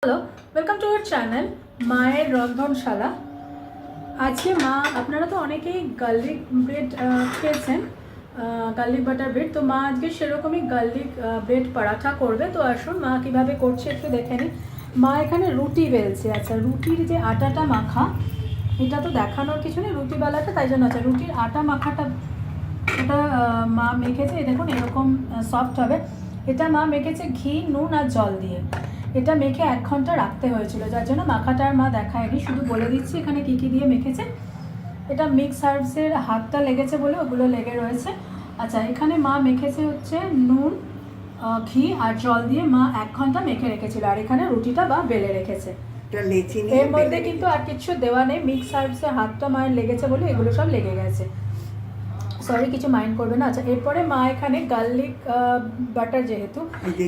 Hello, welcome to our channel মায়ের রন্ধনশালা। আজকে মা আপনারা তো অনেকেই গার্লিক ব্রেড খেয়েছেন, গার্লিক বাটার ব্রেড। তো মা আজকে সেরকমই গার্লিক ব্রেড পরাঠা করবে। তো আসুন মা কীভাবে করছে একটু দেখে নিন। মা এখানে রুটি বেলছে। আচ্ছা, রুটির যে আটাটা মাখা, এটা তো দেখানোর কিছু নেই, রুটিবেলাটা তাই জন্য। আচ্ছা, রুটির আটা মাখাটা এটা মা মেখেছে, দেখুন এরকম সফট হবে। এটা মা মেখেছে ঘি, নুন আর জল দিয়ে। এটা মেখে 1 ঘন্টা রাখতে হয়েছিল, যার জন্য মাখাটা আর মা দেখায়নি, শুধু বলে দিচ্ছি এখানে কী কী দিয়ে মেখেছে। এটা মিক্স হার্বসের হাতটা লেগেছে বলে ওগুলো লেগে রয়েছে। আচ্ছা, এখানে মা মেখেছে হচ্ছে নুন, ঘি আর জল দিয়ে মা 1 ঘন্টা মেখে রেখেছিল। আর এখানে রুটিটা বা বেলে রেখেছে। এর মধ্যে কিন্তু আর কিছু দেওয়া নেই, মিক্স হার্বসের হাতটা মায়ের লেগেছে বলে এগুলো সব লেগে গেছে। সরি, কিছু মাইন্ড করবে না। আচ্ছা, এরপরে মা এখানে গার্লিক বাটার, যেহেতু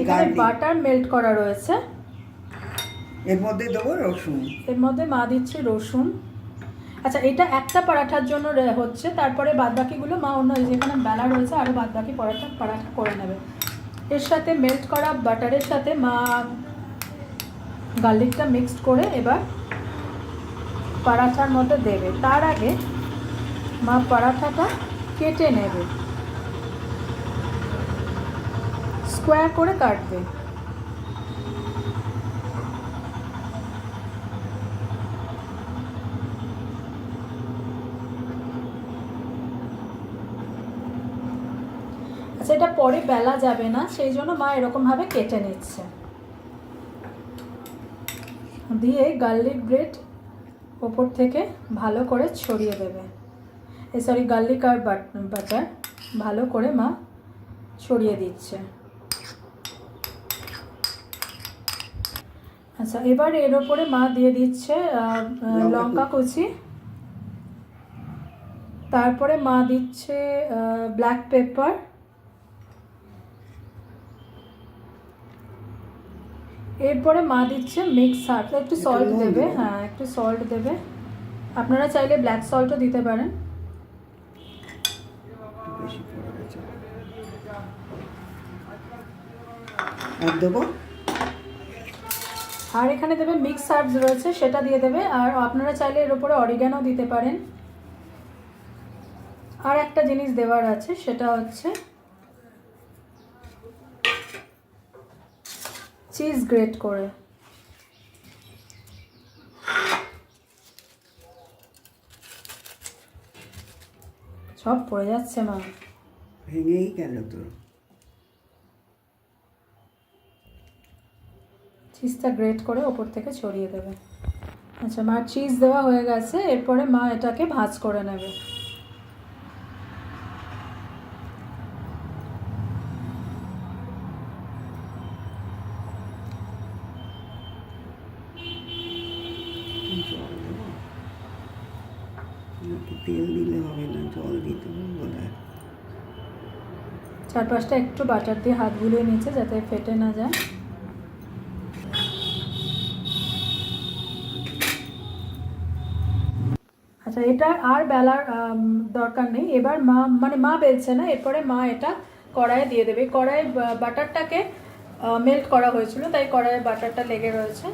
এখানে বাটার মেল্ট করা রয়েছে, এর মধ্যে দেবো রসুন। এর মধ্যে মা দিচ্ছে রসুন। আচ্ছা, এটা একটা পরাঠার জন্য হচ্ছে, তারপরে বাদবাকিগুলো মা অন্য যেখানে বেলা রয়েছে আরও বাদবাকি পরাঠা করে নেবে। এর সাথে মেল্ট করা বাটারের সাথে মা গার্লিকটা মিক্সড করে এবার পরাঠার মধ্যে দেবে। তার আগে মা পরাঠাটা কেটে নেবে, স্কোয়ার করে কাটবে। আচ্ছা, এটা পরে বেলা যাবে না, সেই জন্য মা এরকমভাবে কেটে নিচ্ছে। দিয়ে গার্লিক ব্রেড ওপর থেকে ভালো করে ছড়িয়ে দেবে। গার্লিক আর বাটার ভালো করে মা ছড়িয়ে দিচ্ছে। আচ্ছা, এবার এর ওপরে মা দিয়ে দিচ্ছে লঙ্কা কুচি, তারপরে মা দিচ্ছে ব্ল্যাক পেপার, এরপরে মা দিচ্ছে মিক্স হার্বস। একটু সল্ট দেবে, হ্যাঁ একটু সল্ট দেবে। আপনারা চাইলে ব্ল্যাক সল্টও দিতে পারেন। আর এখানে দেবে মিক্স হার্বস রয়েছে, সেটা দিয়ে দেবে। আর আপনারা চাইলে এর উপরে অরিগ্যানো দিতে পারেন। আর একটা জিনিস দেওয়ার আছে, সেটা হচ্ছে চিজ গ্রেট করে। সব পড়ে যাচ্ছে মা, ভেঙেই গেল তো। চিজটা গ্রেট করে ওপর থেকে ছড়িয়ে দেবে। আচ্ছা, মা চিজ দেওয়া হয়ে গেছে, এরপরে মা এটাকে ভাঁজ করে নেবে। তেল দিলে হবে না, জল দিতে হবে। চারপাশটা একটু বাটার দিয়ে হাত বুলিয়ে নিচ্ছে যাতে ফেটে না যায়। আচ্ছা, এটা আর বেলার দরকার নেই। এবার মা বেলছে না, এরপরে মা এটা কড়াইয়ে দিয়ে দেবে। কড়াইয়ে বাটারটাকে মেল্ট করা হয়েছিল, তাই কড়াইয়ে বাটারটা লেগে রয়েছে।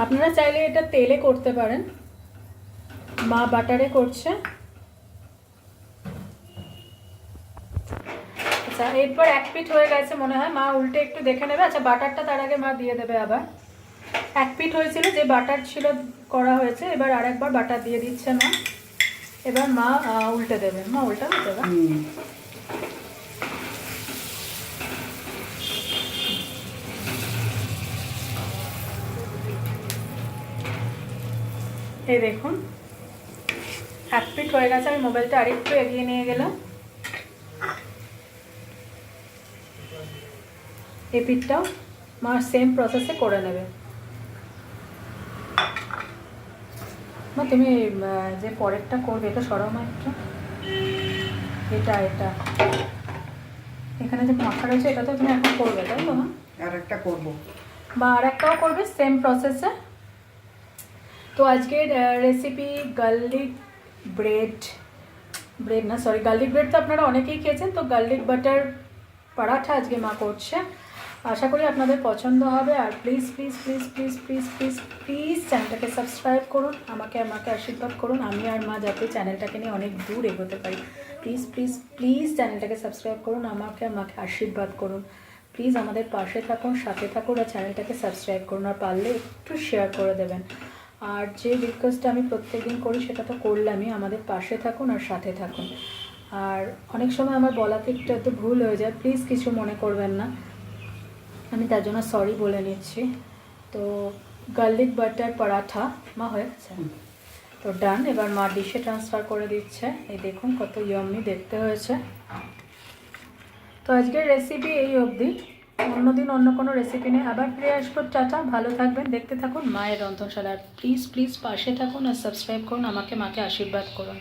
আপনারা চাইলে এটা তেলে করতে পারেন, মা বাটারে করছে। আচ্ছা, এরপর 1 পিঠ হয়ে গেছে মনে হয়, মা উল্টে একটু দেখে নেবে। আচ্ছা, বাটারটা তার আগে মা দিয়ে দেবে আবার। 1 পিঠ হয়েছিল, যে বাটার ছিল করা হয়েছে, এবার আরেকবার বাটার দিয়ে দিচ্ছে মা। এবার মা উল্টে দেবে। মা উল্টাবে দেবে। এই দেখুন 1 পিঠ হয়ে গেছে। আমি মোবাইলটা আরেকটু এগিয়ে নিয়ে গেলাম। এই পিঠটাও মা সেম প্রসেসে করে নেবে। মা তুমি যে পরেরটা করবে, এটা সরাও মা একটু। এটা এখানে যে মাখা রয়েছে এটা তো তুমি এখন করবে, তাই তো মা? আর একটা করবো। বা আর একটাও করবে সেম প্রসেসে। তো আজকের রেসিপি গার্লিক ব্রেড না সরি, গার্লিক ব্রেড তো আপনারা অনেকেই খেয়েছেন, তো গার্লিক বাটার পরাঠা আজকে মা করছে। আশা করি আপনাদের পছন্দ হবে। আর please please please please please please please চ্যানেলটাকে সাবস্ক্রাইব করুন, আমাকে আশীর্বাদ করুন, আমি আর মা যাতে চ্যানেলটাকে নিয়ে অনেক দূর এগোতে পারি। প্লিজ প্লিজ প্লিজ চ্যানেলটাকে সাবস্ক্রাইব করুন, আমাকে আশীর্বাদ করুন। প্লিজ আমাদের পাশে থাকুন, সাথে থাকুন, আর চ্যানেলটাকে সাবস্ক্রাইব করুন, আর পারলে একটু শেয়ার করে দেবেন। আর যে রিকোয়েস্টটা আমি প্রত্যেকদিন করি সেটা তো করলামই, আমাদের পাশে থাকুন আর সাথে থাকুন। আর অনেক সময় আমার বলাতে একটু ভুল হয়ে যায়, প্লিজ কিছু মনে করবেন না, আমি তার জন্য সরি বলে নিচ্ছি। তো গার্লিক বাটার পরাঠা মা হয়ে গেছে, তো ডান। এবার মা ডিশে ট্রান্সফার করে দিচ্ছে। এই দেখুন কত ইয়াম্মি দেখতে হয়েছে। তো আজকের রেসিপি এই অবধি, অন্যদিন অন্য কোনো রেসিপি নিয়ে আবার ফিরে আসবো। টাটা, ভালো থাকবেন, দেখতে থাকুন মায়ের রন্ধনশালা। প্লিজ প্লিজ পাশে থাকুন আর সাবস্ক্রাইব করুন, মাকে আশীর্বাদ করুন।